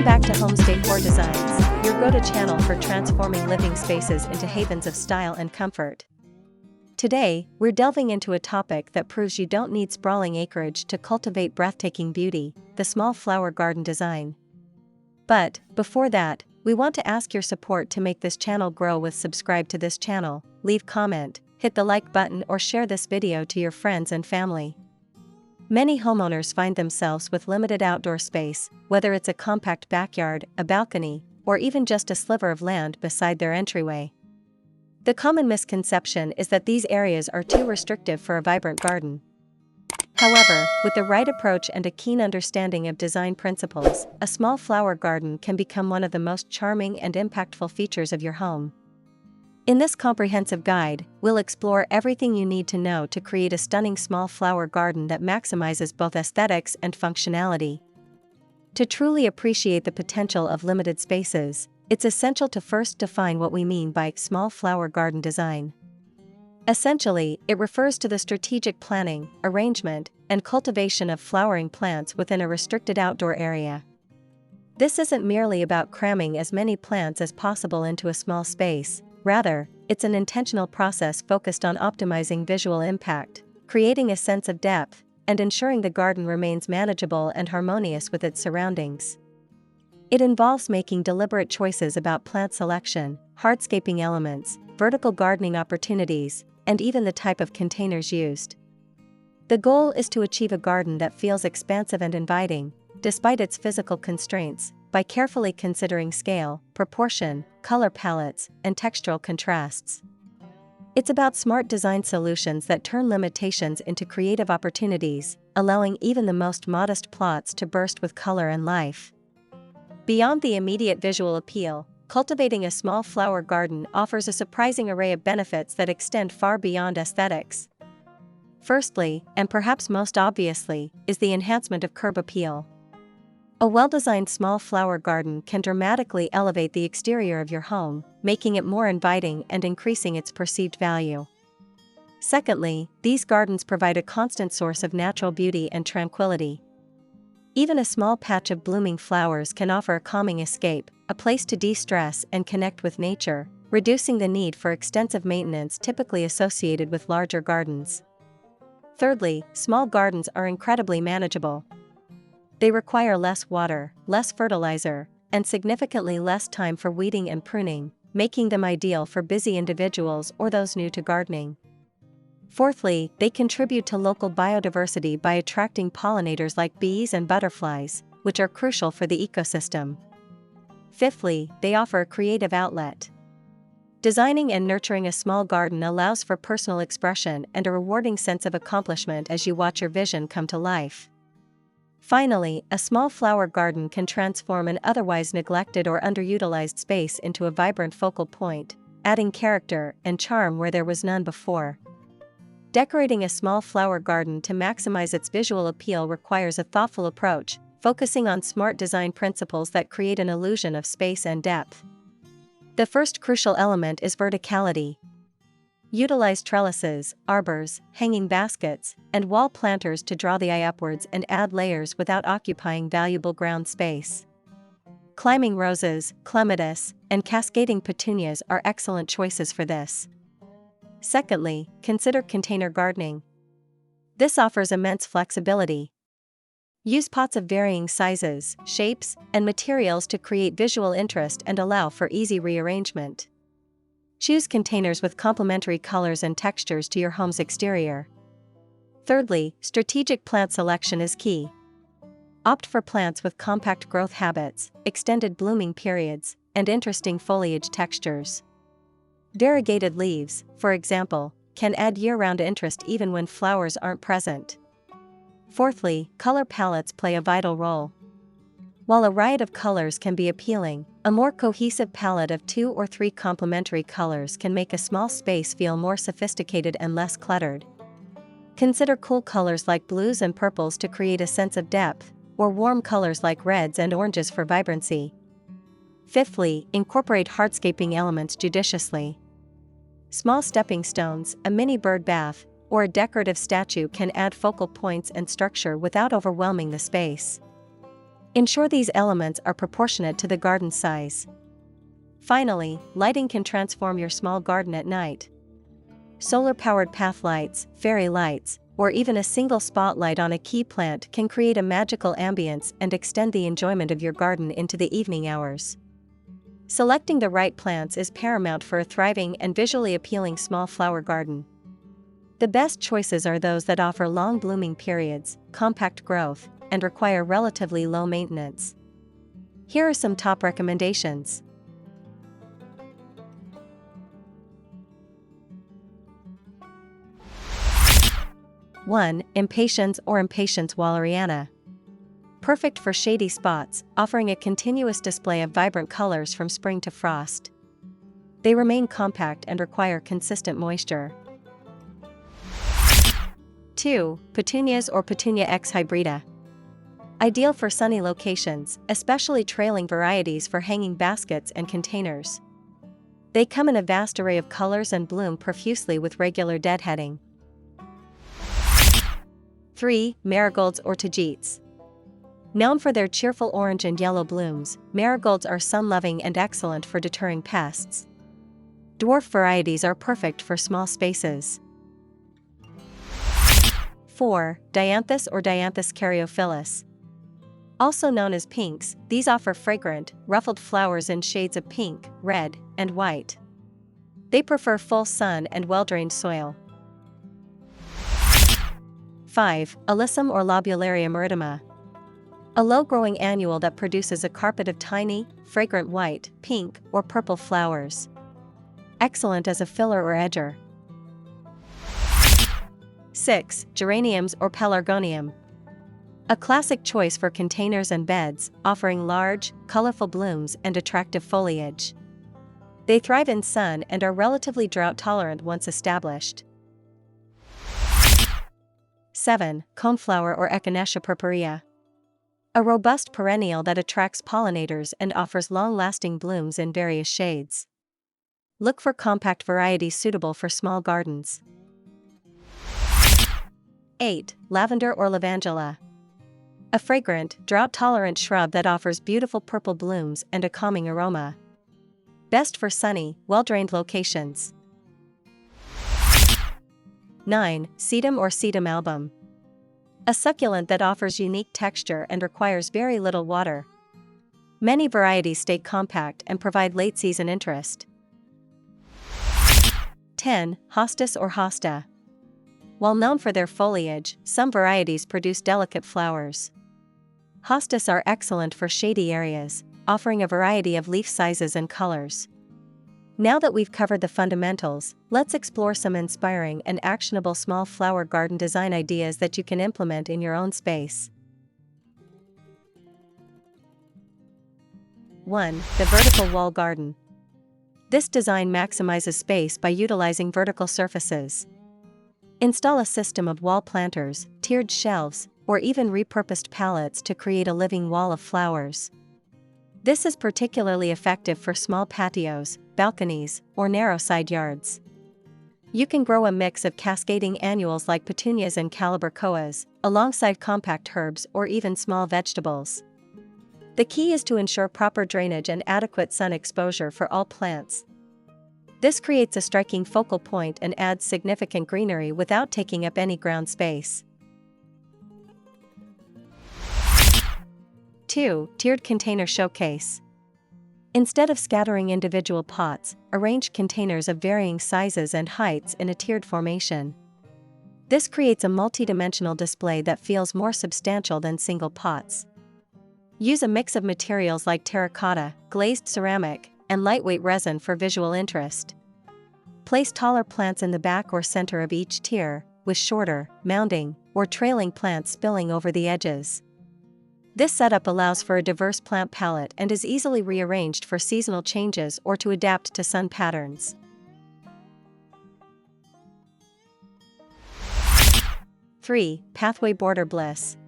Welcome back to Homes Decor Designs, your go-to channel for transforming living spaces into havens of style and comfort. Today, we're delving into a topic that proves you don't need sprawling acreage to cultivate breathtaking beauty, the small flower garden design. But, before that, we want to ask your support to make this channel grow with subscribe to this channel, leave comment, hit the like button or share this video to your friends and family. Many homeowners find themselves with limited outdoor space, whether it's a compact backyard, a balcony, or even just a sliver of land beside their entryway. The common misconception is that these areas are too restrictive for a vibrant garden. However, with the right approach and a keen understanding of design principles, a small flower garden can become one of the most charming and impactful features of your home. In this comprehensive guide, we'll explore everything you need to know to create a stunning small flower garden that maximizes both aesthetics and functionality. To truly appreciate the potential of limited spaces, it's essential to first define what we mean by small flower garden design. Essentially, it refers to the strategic planning, arrangement, and cultivation of flowering plants within a restricted outdoor area. This isn't merely about cramming as many plants as possible into a small space. Rather, it's an intentional process focused on optimizing visual impact, creating a sense of depth, and ensuring the garden remains manageable and harmonious with its surroundings. It involves making deliberate choices about plant selection, hardscaping elements, vertical gardening opportunities, and even the type of containers used. The goal is to achieve a garden that feels expansive and inviting, despite its physical constraints, by carefully considering scale, proportion, color palettes, and textural contrasts. It's about smart design solutions that turn limitations into creative opportunities, allowing even the most modest plots to burst with color and life. Beyond the immediate visual appeal, cultivating a small flower garden offers a surprising array of benefits that extend far beyond aesthetics. Firstly, and perhaps most obviously, is the enhancement of curb appeal. A well-designed small flower garden can dramatically elevate the exterior of your home, making it more inviting and increasing its perceived value. Secondly, these gardens provide a constant source of natural beauty and tranquility. Even a small patch of blooming flowers can offer a calming escape, a place to de-stress and connect with nature, reducing the need for extensive maintenance typically associated with larger gardens. Thirdly, small gardens are incredibly manageable. They require less water, less fertilizer, and significantly less time for weeding and pruning, making them ideal for busy individuals or those new to gardening. Fourthly, they contribute to local biodiversity by attracting pollinators like bees and butterflies, which are crucial for the ecosystem. Fifthly, they offer a creative outlet. Designing and nurturing a small garden allows for personal expression and a rewarding sense of accomplishment as you watch your vision come to life. Finally, a small flower garden can transform an otherwise neglected or underutilized space into a vibrant focal point, adding character and charm where there was none before. Decorating a small flower garden to maximize its visual appeal requires a thoughtful approach, focusing on smart design principles that create an illusion of space and depth. The first crucial element is verticality. Utilize trellises, arbors, hanging baskets, and wall planters to draw the eye upwards and add layers without occupying valuable ground space. Climbing roses, clematis, and cascading petunias are excellent choices for this. Secondly, consider container gardening. This offers immense flexibility. Use pots of varying sizes, shapes, and materials to create visual interest and allow for easy rearrangement. Choose containers with complementary colors and textures to your home's exterior. Thirdly, strategic plant selection is key. Opt for plants with compact growth habits, extended blooming periods, and interesting foliage textures. Variegated leaves, for example, can add year-round interest even when flowers aren't present. Fourthly, color palettes play a vital role. While a riot of colors can be appealing, a more cohesive palette of 2 or 3 complementary colors can make a small space feel more sophisticated and less cluttered. Consider cool colors like blues and purples to create a sense of depth, or warm colors like reds and oranges for vibrancy. Fifthly, incorporate hardscaping elements judiciously. Small stepping stones, a mini bird bath, or a decorative statue can add focal points and structure without overwhelming the space. Ensure these elements are proportionate to the garden size. Finally, lighting can transform your small garden at night. Solar-powered path lights, fairy lights, or even a single spotlight on a key plant can create a magical ambience and extend the enjoyment of your garden into the evening hours. Selecting the right plants is paramount for a thriving and visually appealing small flower garden. The best choices are those that offer long blooming periods, compact growth, and require relatively low maintenance. Here are some top recommendations. 1. Impatiens or Impatiens walleriana. Perfect for shady spots, offering a continuous display of vibrant colors from spring to frost. They remain compact and require consistent moisture. 2. Petunias or Petunia X hybrida. Ideal for sunny locations, especially trailing varieties for hanging baskets and containers. They come in a vast array of colors and bloom profusely with regular deadheading. 3. Marigolds or Tagetes. Known for their cheerful orange and yellow blooms, marigolds are sun-loving and excellent for deterring pests. Dwarf varieties are perfect for small spaces. 4. Dianthus or Dianthus caryophyllus. Also known as pinks, these offer fragrant, ruffled flowers in shades of pink, red, and white. They prefer full sun and well-drained soil. 5. Alyssum or Lobularia meridima. A low-growing annual that produces a carpet of tiny, fragrant white, pink, or purple flowers. Excellent as a filler or edger. 6. Geraniums or Pelargonium. A classic choice for containers and beds, offering large, colorful blooms and attractive foliage. They thrive in sun and are relatively drought-tolerant once established. 7. Coneflower or Echinacea purpurea. A robust perennial that attracts pollinators and offers long-lasting blooms in various shades. Look for compact varieties suitable for small gardens. 8. Lavender or Lavandula. A fragrant, drought-tolerant shrub that offers beautiful purple blooms and a calming aroma. Best for sunny, well-drained locations. 9. Sedum or Sedum album. A succulent that offers unique texture and requires very little water. Many varieties stay compact and provide late-season interest. 10. Hostis or Hosta. While known for their foliage, some varieties produce delicate flowers. Hostas are excellent for shady areas, offering a variety of leaf sizes and colors. Now that we've covered the fundamentals, let's explore some inspiring and actionable small flower garden design ideas that you can implement in your own space. 1. The vertical wall garden. This design maximizes space by utilizing vertical surfaces. Install a system of wall planters, tiered shelves, or even repurposed pallets to create a living wall of flowers. This is particularly effective for small patios, balconies, or narrow side yards. You can grow a mix of cascading annuals like petunias and calibrachoas, alongside compact herbs or even small vegetables. The key is to ensure proper drainage and adequate sun exposure for all plants. This creates a striking focal point and adds significant greenery without taking up any ground space. 2. Tiered container showcase. Instead of scattering individual pots, arrange containers of varying sizes and heights in a tiered formation. This creates a multi-dimensional display that feels more substantial than single pots. Use a mix of materials like terracotta, glazed ceramic, and lightweight resin for visual interest. Place taller plants in the back or center of each tier, with shorter, mounding, or trailing plants spilling over the edges. This setup allows for a diverse plant palette and is easily rearranged for seasonal changes or to adapt to sun patterns. 3. Pathway border bliss.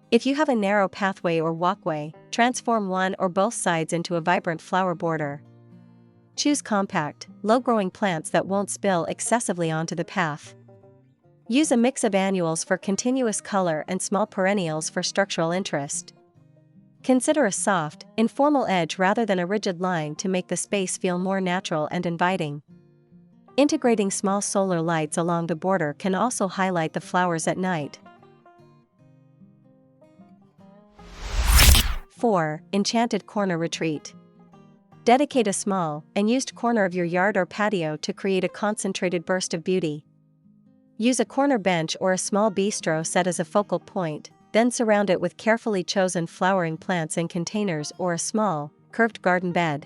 If you have a narrow pathway or walkway, transform one or both sides into a vibrant flower border. Choose compact, low-growing plants that won't spill excessively onto the path. Use a mix of annuals for continuous color and small perennials for structural interest. Consider a soft, informal edge rather than a rigid line to make the space feel more natural and inviting. Integrating small solar lights along the border can also highlight the flowers at night. 4. Enchanted corner retreat. Dedicate a small, unused corner of your yard or patio to create a concentrated burst of beauty. Use a corner bench or a small bistro set as a focal point, then surround it with carefully chosen flowering plants in containers or a small, curved garden bed.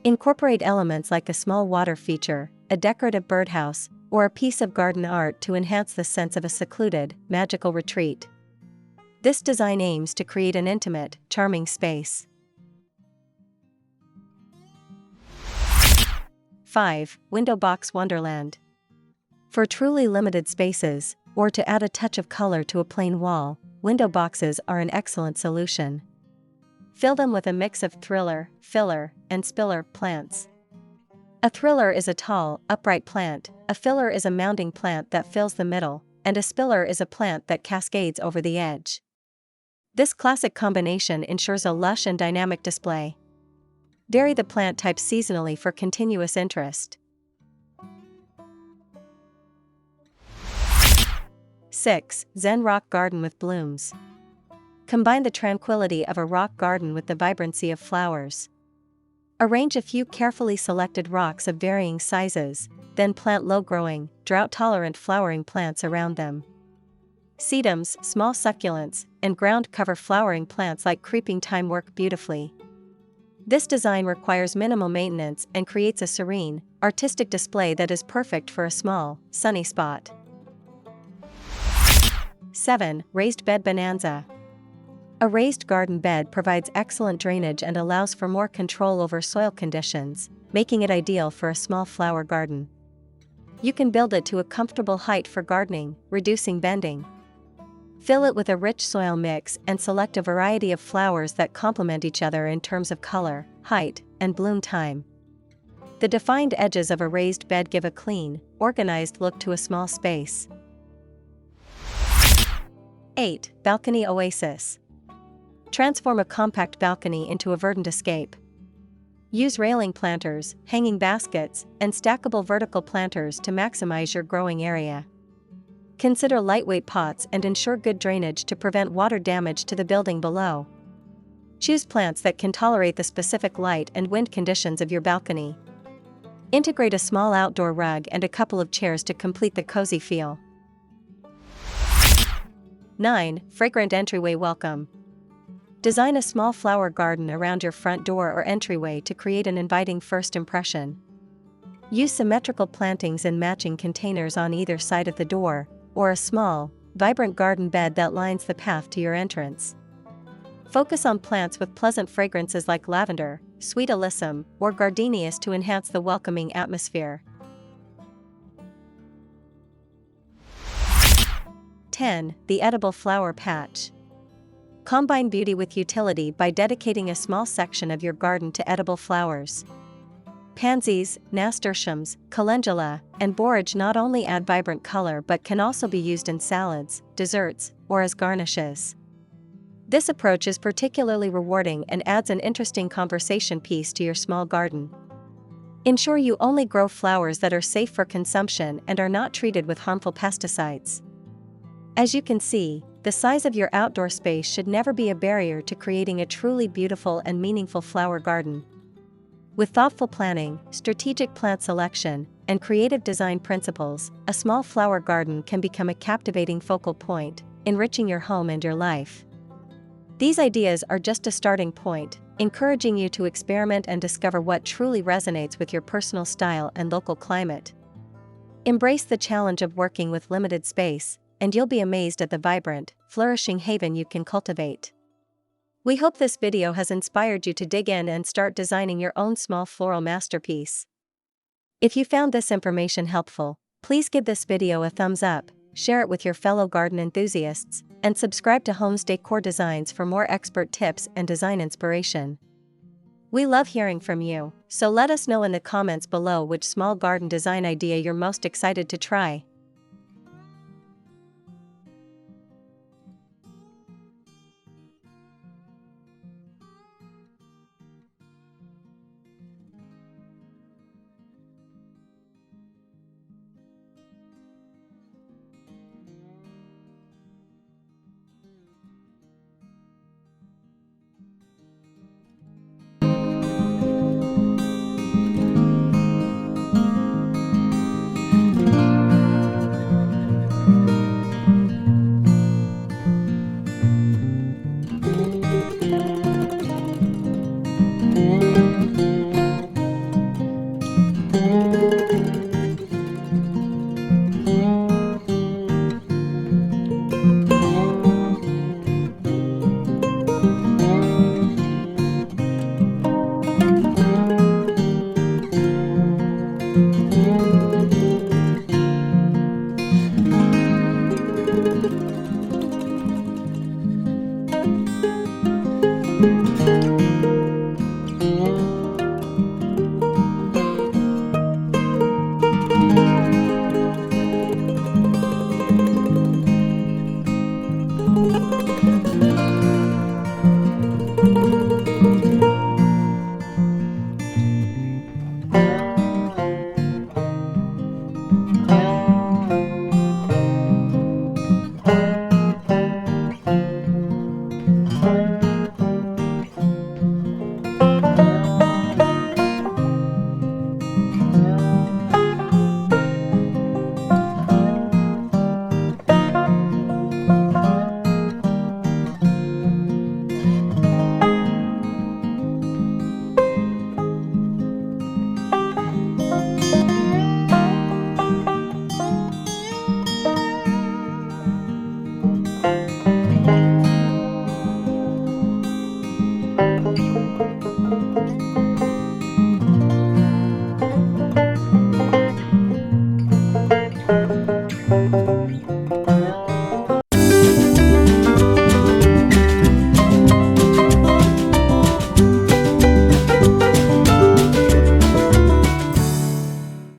Incorporate elements like a small water feature, a decorative birdhouse, or a piece of garden art to enhance the sense of a secluded, magical retreat. This design aims to create an intimate, charming space. 5. Window box wonderland. For truly limited spaces, or to add a touch of color to a plain wall, window boxes are an excellent solution. Fill them with a mix of thriller, filler, and spiller plants. A thriller is a tall, upright plant, a filler is a mounding plant that fills the middle, and a spiller is a plant that cascades over the edge. This classic combination ensures a lush and dynamic display. Vary the plant type seasonally for continuous interest. 6. Zen rock garden with blooms. Combine the tranquility of a rock garden with the vibrancy of flowers. Arrange a few carefully selected rocks of varying sizes, then plant low-growing, drought-tolerant flowering plants around them. Sedums, small succulents, and ground-cover flowering plants like creeping thyme work beautifully. This design requires minimal maintenance and creates a serene, artistic display that is perfect for a small, sunny spot. 7. Raised bed bonanza. A raised garden bed provides excellent drainage and allows for more control over soil conditions, making it ideal for a small flower garden. You can build it to a comfortable height for gardening, reducing bending. Fill it with a rich soil mix and select a variety of flowers that complement each other in terms of color, height, and bloom time. The defined edges of a raised bed give a clean, organized look to a small space. 8. Balcony oasis. Transform a compact balcony into a verdant escape. Use railing planters, hanging baskets, and stackable vertical planters to maximize your growing area. Consider lightweight pots and ensure good drainage to prevent water damage to the building below. Choose plants that can tolerate the specific light and wind conditions of your balcony. Integrate a small outdoor rug and a couple of chairs to complete the cozy feel. 9. Fragrant entryway welcome. Design a small flower garden around your front door or entryway to create an inviting first impression. Use symmetrical plantings in matching containers on either side of the door, or a small, vibrant garden bed that lines the path to your entrance. Focus on plants with pleasant fragrances like lavender, sweet alyssum, or gardenias to enhance the welcoming atmosphere. 10. The edible flower patch. Combine beauty with utility by dedicating a small section of your garden to edible flowers. Pansies, nasturtiums, calendula, and borage not only add vibrant color but can also be used in salads, desserts, or as garnishes. This approach is particularly rewarding and adds an interesting conversation piece to your small garden. Ensure you only grow flowers that are safe for consumption and are not treated with harmful pesticides. As you can see, the size of your outdoor space should never be a barrier to creating a truly beautiful and meaningful flower garden. With thoughtful planning, strategic plant selection, and creative design principles, a small flower garden can become a captivating focal point, enriching your home and your life. These ideas are just a starting point, encouraging you to experiment and discover what truly resonates with your personal style and local climate. Embrace the challenge of working with limited space, and you'll be amazed at the vibrant, flourishing haven you can cultivate. We hope this video has inspired you to dig in and start designing your own small floral masterpiece. If you found this information helpful, please give this video a thumbs up, share it with your fellow garden enthusiasts, and subscribe to Homes Decor Designs for more expert tips and design inspiration. We love hearing from you, so let us know in the comments below which small garden design idea you're most excited to try.